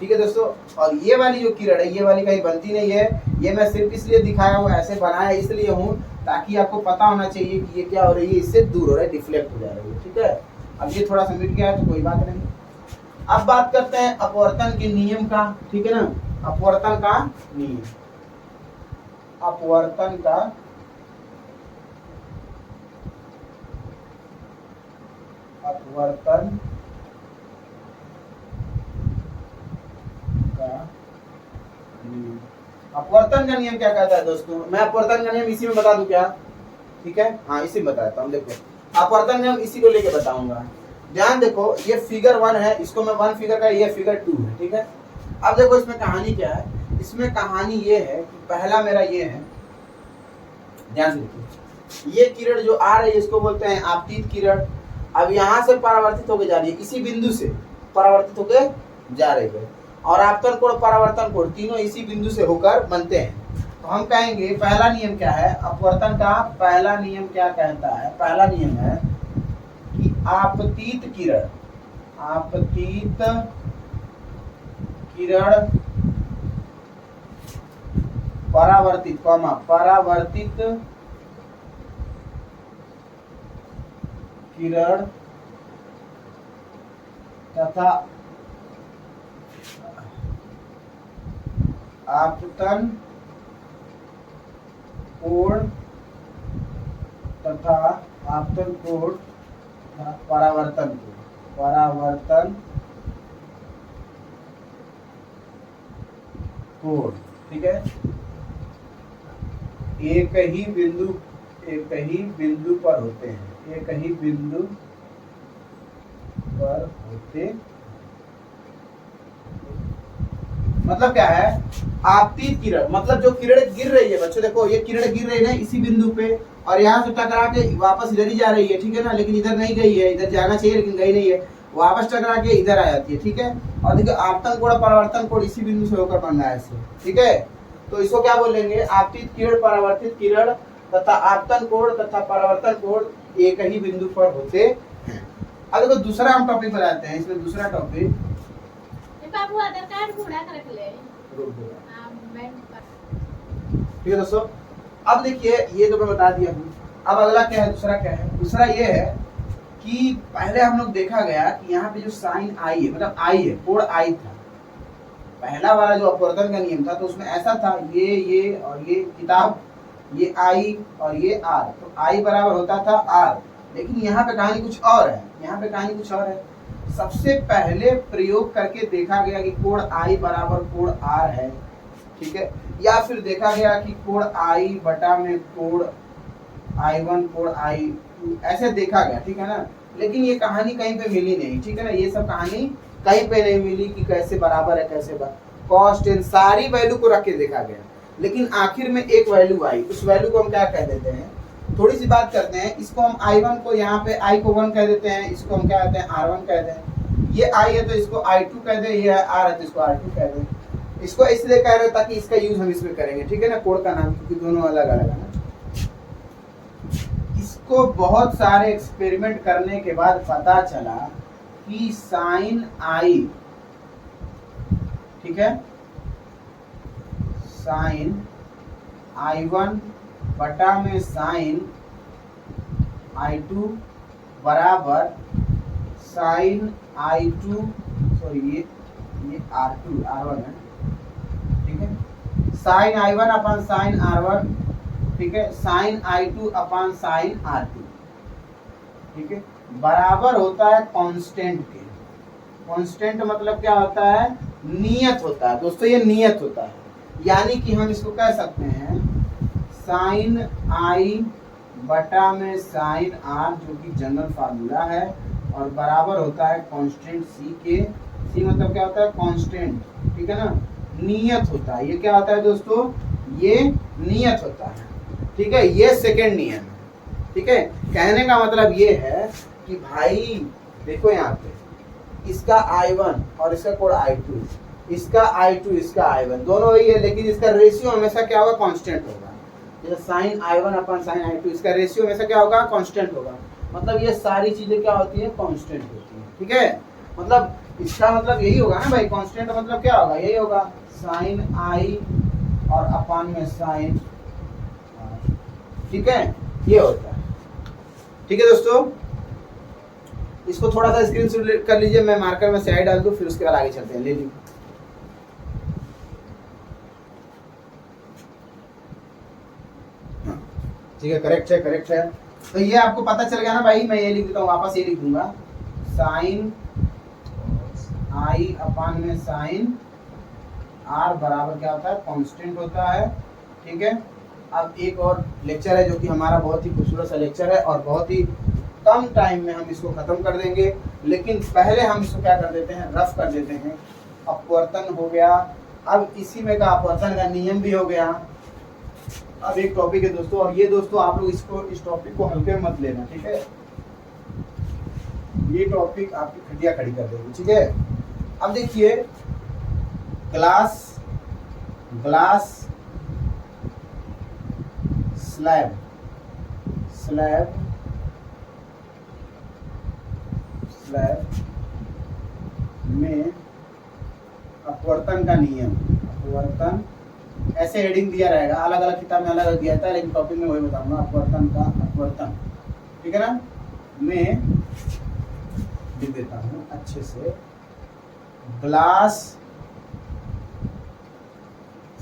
ठीक है दोस्तों, और ये वाली जो किरण है, ये वाली कहीं बनती नहीं है, ये मैं सिर्फ इसलिए दिखाया हूँ, ऐसे बनाया इसलिए हूँ ताकि आपको पता होना चाहिए कि ये क्या हो रही है, इससे दूर हो रहा है, डिफ्लेक्ट हो जा रही है। ठीक है, अब ये थोड़ा सा मिट गया है तो कोई बात नहीं। अब बात करते हैं अपवर्तन के नियम का। ठीक है ना, अपवर्तन का नियम, अपवर्तन का अपवर्तन का नियम। अपवर्तन का नियम क्या कहता है दोस्तों, मैं अपवर्तन का नियम इसी में बता दूं क्या। ठीक है, हाँ इसी में बताता हूँ। देखो अपवर्तन नियम इसी को लेके बताऊंगा, ध्यान देखो। ये फिगर 1 है, इसको मैं 1 फिगर का, ये फिगर 2 है। ठीक है, अब देखो इसमें कहानी क्या है, इसमें कहानी ये है कि पहला मेरा ये है, ध्यान से देखिए, ये किरण जो आ रही है इसको बोलते हैं आपतित किरण, अब यहाँ से परावर्तित होके जा रही है, इसी बिंदु से परावर्तित होके जा रही है, और आपतन कोण परावर्तन कोण तीनों इसी बिंदु से होकर बनते हैं। तो हम कहेंगे पहला नियम क्या है अपवर्तन का, पहला नियम क्या कहता है, पहला नियम है कि आपतित किरण परावर्तित किरण तथा आपतन कोण तथा परावर्तन कोण, ठीक है, एक ही बिंदु पर होते हैं, मतलब क्या है आपतित किरण, मतलब जो किरण गिर रही है बच्चों, देखो ये किरण गिर रही है ना इसी बिंदु पे, और यहाँ से टकरा के वापस इधर ही जा रही है, ठीक है ना, लेकिन इधर नहीं गई है, इधर जाना चाहिए लेकिन गई नहीं है, वापस टकरा के इधर आ जाती है, ठीक है। और देखो आपतन कोण परावर्तन कोण इसी बिंदु से होकर बन रहा है इससे, ठीक है। तो इसको क्या बोलेंगे आपतित किरण परावर्तित किरण तथा आपतन कोण तथा परावर्तन कोण एक ही बिंदु पर होते हैं। अब देखो दूसरा हम टॉपिक बनाते हैं, इसमें दूसरा टॉपिक बाबू आधार कार्ड घोड़ा कर रख ले। ठीक है दोस्तों, अब देखिए ये तो मैं बता दिया हूँ। अब अगला क्या है, दूसरा क्या है, दूसरा ये है कि पहले हम लोग देखा गया कि यहाँ पे जो साइन आई है, मतलब आई है, कोण आई था, पहला वाला जो अपवर्तन का नियम था तो उसमें ऐसा था ये और ये किताब, ये आई और ये आर, तो आई बराबर होता था आर, लेकिन यहाँ पे कहानी कुछ और है, सबसे पहले प्रयोग करके देखा गया कि कोण आई बराबर कोण आर है, ठीक है, या फिर देखा गया कि कोण आई बटा में कोण I1 कोण I2 ऐसे देखा गया, ठीक है ना, लेकिन ये कहानी कहीं पे मिली नहीं, ठीक है ना, ये सब कहानी कहीं पे नहीं मिली कि कैसे बराबर है कैसे कॉस्ट एंड सारी वैल्यू को रख के देखा गया, लेकिन आखिर में एक वैल्यू आई, उस वैल्यू को हम क्या कह देते हैं, थोड़ी सी बात करते हैं, इसको हम I1 को यहाँ पे I को 1 कह देते हैं, इसको हम क्या कहते हैं R1 कह दें, ये I है तो इसको I2 कह दें, ये R है तो इसको R2 कह दें। इसको इसलिए कह रहे हैं ताकि इसका यूज हम इसमें करेंगे, ठीक है ना, कोण का नाम, क्योंकि दोनों अलग अलग है ना। इसको बहुत सारे एक्सपेरिमेंट करने के बाद पता चला कि साइन आई, ठीक है, साइन I1 बटा में साइन I2 बराबर साइन I2, सॉरी ये R1 है, ठीक है, साइन I1 अपन साइन R1, ठीक है, साइन I2 अपन साइन R2, ठीक है, बराबर होता है कांस्टेंट के। कांस्टेंट मतलब क्या होता है, नियत होता है दोस्तों, ये नियत होता है, यानी कि हम इसको कह सकते हैं साइन I बटा में साइन R, जो कि जनरल फार्मूला है, और बराबर होता है कांस्टेंट C के। C मतलब क्या होता है, कांस्टेंट, ठीक है ना, नियत होता है, ये क्या होता है दोस्तों, ये नियत होता है, ठीक है, ये सेकंड नियम है, ठीक है। कहने का मतलब ये है कि भाई देखो यहाँ पे इसका I1 और इसका कोण I2, इसका I2 इसका I1 दोनों वही है, लेकिन इसका रेशियो हमेशा क्या होगा, कांस्टेंट होगा। जैसे साइन I1 अपन साइन I2, इसका रेशियो हमेशा क्या होगा, कांस्टेंट होगा, मतलब ये सारी चीजें क्या होती है, कांस्टेंट होती है, ठीक है। मतलब इसका मतलब यही होगा ना भाई, कांस्टेंट मतलब क्या होगा, यही होगा साइन I और अपन में साइन, ठीक है, ये होता है, ठीक है दोस्तों। इसको थोड़ा सा स्क्रीनशॉट कर लीजिए, मैं मार्कर में स्याही डाल दूं, फिर उसके बाद आगे चलते हैं, ले लीजिए। ठीक है, करेक्ट है। तो ये आपको पता चल गया ना भाई, मैं ये लिख देता हूँ, वापस ये लिख दूंगा, साइन I अपन में साइन R बराबर क्या होता है, कांस्टेंट होता है, ठीक है। अब एक और लेक्चर है जो कि हमारा बहुत ही खूबसूरत सा लेक्चर है, और बहुत ही कम टाइम में हम इसको खत्म कर देंगे, लेकिन पहले हम इसको क्या कर देते हैं, रफ कर देते हैं। अपवर्तन हो गया, अब इसी में का अपवर्तन का नियम भी हो गया। अब एक टॉपिक है दोस्तों, और ये दोस्तों आप लोग इस टॉपिक को हल्के में मत लेना, ठीक है। ये टॉपिक आपकी खटिया खड़ी कर देगी, ठीक है। अब देखिए ग्लास स्लैब में अपवर्तन का नियम, अपवर्तन ऐसे हेडिंग दिया रहेगा, अलग अलग किताब में अलग अलग दिया था, लेकिन टॉपिक में वही बताऊंगा, अपवर्तन, ठीक है ना। मैं लिख देता हूँ अच्छे से, ग्लास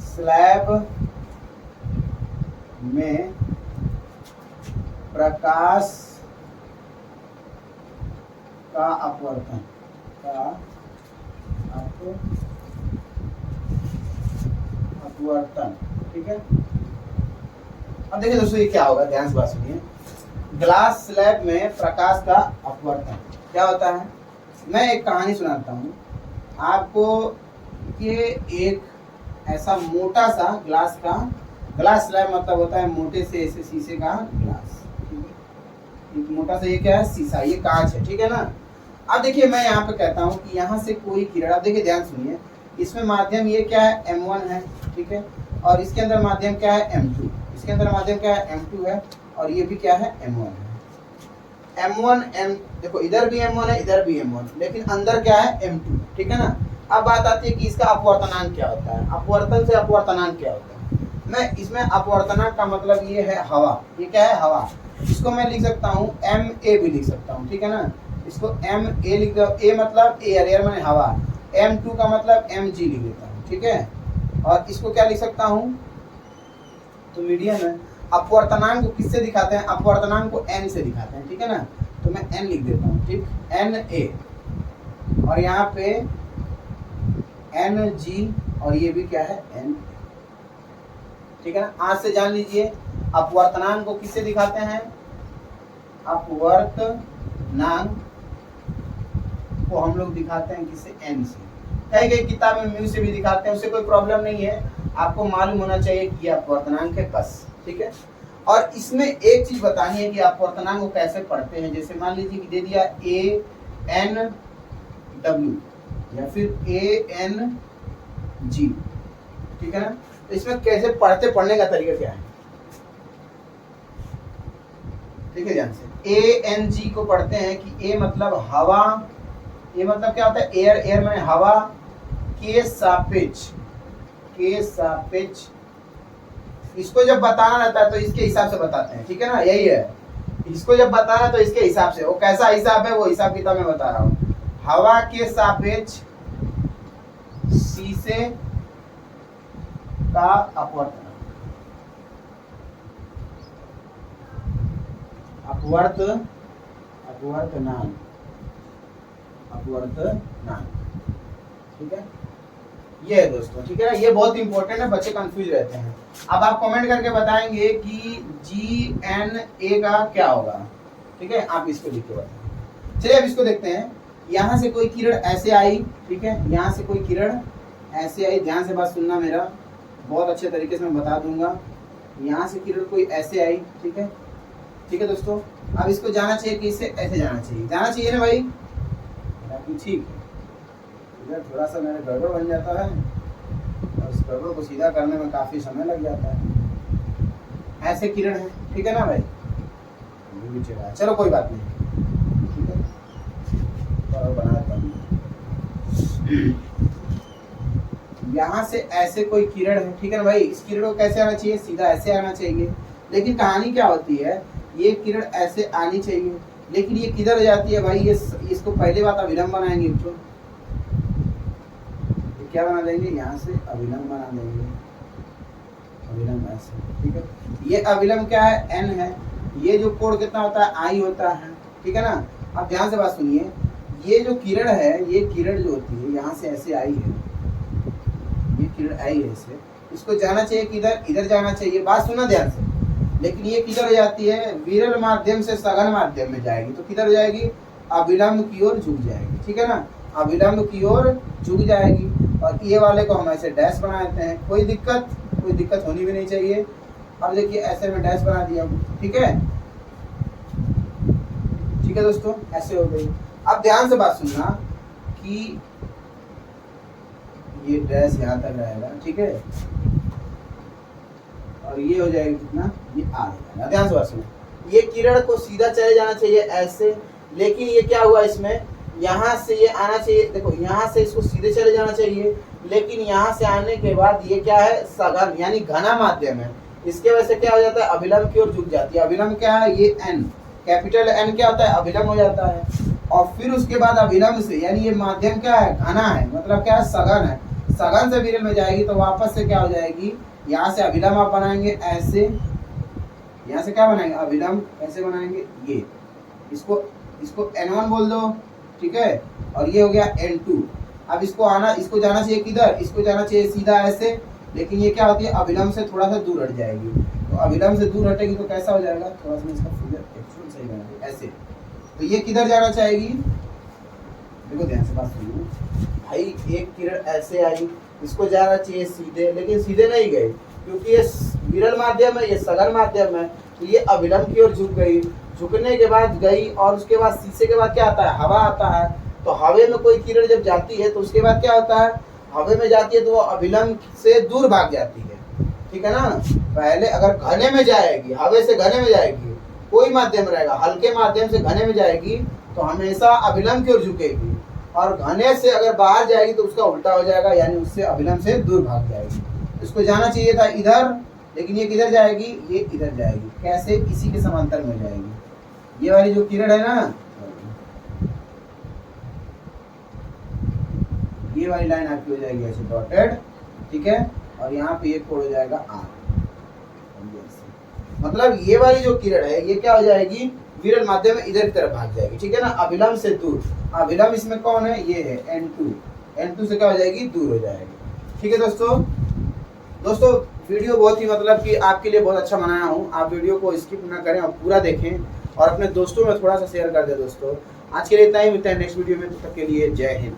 स्लैब में प्रकाश का अपवर्तन ठीक है। अब देखिए दोस्तों ये क्या होगा, ध्यान से बात सुनिए। ग्लास स्लैब में प्रकाश का अपवर्तन क्या होता है, मैं एक कहानी सुनाता हूँ आपको। ये एक ऐसा मोटा सा ग्लास स्लैब मतलब होता है मोटे से ऐसे शीशे का ग्लास, एक मोटा सा ये क्या है, शीशा, ये कांच है, ठीक है ना। अब देखिए मैं यहाँ पे कहता हूँ कि यहाँ से कोई किरण, अब देखिए ध्यान सुनिए, इसमें माध्यम ये क्या है, M1 है, ठीक है, और इसके अंदर माध्यम क्या है, M2, इसके अंदर माध्यम क्या है, M2 है, और ये भी क्या है, M1 है। देखो इधर भी M1 है, इधर भी M1, लेकिन अंदर क्या है, M2, ठीक है ना। अब बात आती है कि इसका अपवर्तनांक क्या होता है, अपवर्तन से अपवर्तनांक क्या होता है। मैं इसमें अपवर्तनांक का मतलब ये है हवा, ये क्या है, हवा। इसको मैं लिख सकता हूँ MA भी लिख सकता हूँ, ठीक है ना। इसको MA लिख दो, A मतलब एयर माने हवा, M2 का मतलब MG लिख देता हूँ, ठीक है। और इसको क्या लिख सकता हूँ, तो मीडियम है। अपवर्तनांक को किससे दिखाते हैं, अपवर्तनांक को N से दिखाते हैं, ठीक है ना। तो मैं N लिख देता हूँ, ठीक, NA, और यहाँ पे NG, और ये भी क्या है, N, ठीक है ना। आज से जान लीजिए अपवर्तनांक को किससे दिखाते हैं, अपवर्तनांक को हम लोग दिखाते हैं किससे, N से। कई कई किताब में म्यू से भी दिखाते हैं, उससे कोई प्रॉब्लम नहीं है, आपको मालूम होना चाहिए कि ये अपवर्तनांक है बस, ठीक है। और इसमें एक चीज बतानी है कि अपवर्तनांक को कैसे पढ़ते हैं। जैसे मान लीजिए कि दे दिया ANW या फिर ANG, ठीक है ना। तो इसमें कैसे पढ़ने का तरीका क्या है, ठीक है, ध्यान से। ANG को पढ़ते हैं कि A मतलब हवा, ये मतलब क्या होता है, एयर माने हवा के सापेक्ष, इसको जब बताना रहता है तो इसके हिसाब से बताते हैं, ठीक है ना, यही है। इसको जब बताना तो इसके हिसाब से, वो कैसा हिसाब है वो हिसाब किताब में बता रहा हूँ। हवा के सापेक्ष शीशे का अपवर्तनांक, अपवर्तनांक, ठीक है। ये है दोस्तों, ठीक है ना, ये बहुत इंपॉर्टेंट है, बच्चे कंफ्यूज रहते हैं। अब आप कमेंट करके बताएंगे कि GNA का क्या होगा, ठीक है, आप इसको लिख के बताएं। चलिए अब इसको देखते हैं। यहाँ से कोई किरण ऐसे आई, ठीक है, यहाँ से कोई किरण ऐसे आई, ध्यान से बात सुनना मेरा, बहुत अच्छे तरीके से मैं बता दूंगा। यहाँ से किरण कोई ऐसे आई, ठीक है, ठीक है दोस्तों। अब इसको जाना चाहिए कि इससे ऐसे जाना चाहिए ना भाई, ठीक है। इधर थोड़ा सा मेरा गड़बड़ बन जाता है, और इस गड़बड़ को सीधा करने में काफी समय लग जाता है। ऐसे किरण है, ठीक है ना भाई, चलो कोई बात नहीं, ठीक है, तो बनाता हूँ। यहाँ से ऐसे कोई किरण है, ठीक है ना भाई, इस किरण को कैसे आना चाहिए, सीधा ऐसे आना चाहिए। लेकिन कहानी क्या होती है, ये किरण ऐसे आनी चाहिए, लेकिन ये किधर जाती है भाई, ये इसको पहले बात अविलंब बनाएंगे, तो क्या बना देंगे, यहाँ से अविलंब बना देंगे, अविलंब ऐसे, ठीक है। ये अविलंब क्या है, N है। ये जो कोण कितना होता है, I होता है, ठीक है ना। अब ध्यान से बात सुनिए, ये जो किरण है, ये किरण जो होती है यहाँ से ऐसे आई है, ये किरण आई है ऐसे, इसको जाना चाहिए किधर, इधर जाना चाहिए, बात सुना ध्यान से। लेकिन ये किधर जाती है, विरल माध्यम से सघन माध्यम में जाएगी, तो किधर जाएगी, अविलंब की ओर झुक जाएगी, ठीक है ना, अविलंब की ओर झुक जाएगी। और ये वाले को हम ऐसे डैश बना देते हैं, कोई दिक्कत होनी भी नहीं चाहिए। अब देखिए ऐसे में डैश बना दिया, ठीक है, ठीक है दोस्तों, ऐसे हो गई। अब ध्यान से बात सुनना कि ये डैश यहाँ तक रहेगा, ठीक है, और ये हो जाएगा कितना, ये आ जाएगा। ध्यान से बात सुनो, ये किरण को सीधा चले जाना चाहिए ऐसे, लेकिन ये क्या हुआ इसमें, यहाँ से ये आना चाहिए, देखो यहाँ से इसको सीधे चले जाना चाहिए, लेकिन यहाँ से आने के बाद ये क्या है, सघन यानी घना माध्यम है, इसके वजह से क्या हो जाता है, अभिलंब की ओर झुक जाती है। अभिलंब क्या है, ये एन, कैपिटल एन क्या होता है, अभिलंब हो जाता है। और फिर उसके बाद अभिलंब से, यानी ये माध्यम क्या है, घना है, मतलब क्या है, सघन है, सघन से विरल में जाएगी तो वापस से क्या हो जाएगी, यहाँ से अभिलंब आप बनाएंगे ऐसे, यहाँ से क्या बनाएंगे, अभिलंब ऐसे बनाएंगे, ये इसको N1 बोल दो, ठीक है, और ये हो गया N2। अब इसको जाना चाहिए किधर, इसको जाना चाहिए सीधा ऐसे, लेकिन ये क्या होती है, अभिलंब से थोड़ा सा दूर हट जाएगी। तो अभिलंब से दूर हटेगी तो कैसा हो जाएगा, थोड़ा सा इसका फिगर एक्चुअल सही बना ऐसे, तो ये किधर जाना चाहेगी, देखो ध्यान से बात सुनिए भाई, एक किरण ऐसे आई, इसको जाना चाहिए सीधे, लेकिन सीधे नहीं गई, क्योंकि ये विरल माध्यम है, ये सघन माध्यम है, तो ये अभिलंब की ओर झुक गई। झुकने के बाद गई, और उसके बाद शीशे के बाद क्या आता है, हवा आता है। तो हवे में कोई किरण जब जाती है तो उसके बाद क्या होता है, हवे में जाती है तो वो अभिलंब से दूर भाग जाती है, ठीक है ना। पहले अगर घने में जाएगी, हवे से घने में जाएगी, कोई माध्यम रहेगा, हल्के माध्यम से घने में जाएगी तो हमेशा अभिलंब की ओर झुकेगी, और घने से अगर बाहर जाएगी तो उसका उल्टा हो जाएगा, यानी उससे अभिलंब से दूर भाग जाएगी। इसको जाना चाहिए था इधर, लेकिन ये किधर जाएगी, ये इधर जाएगी। कैसे, इसी के समांतर में जाएगी। ये वाली जो किरण है ना, ये वाली लाइन आपकी हो जाएगी ऐसे डॉटेड, ठीक है, और यहाँ पे एक कोड हो जाएगा आर, मतलब ये वाली जो किरण है ये क्या हो जाएगी, विरल माध्यम में इधर की तरफ भाग जाएगी, ठीक है ना, अभिलंब से दूर। अभिलंब इसमें कौन है, ये है N2, N2 से क्या हो जाएगी, दूर हो जाएगी, ठीक है दोस्तों वीडियो बहुत ही मतलब कि आपके लिए बहुत अच्छा बनाया हूँ। आप वीडियो को स्किप ना करें और पूरा देखें, और अपने दोस्तों में थोड़ा सा शेयर कर दें। दोस्तों आज के लिए इतना ही, मिलता है नेक्स्ट वीडियो में, तब तक के लिए जय हिंद।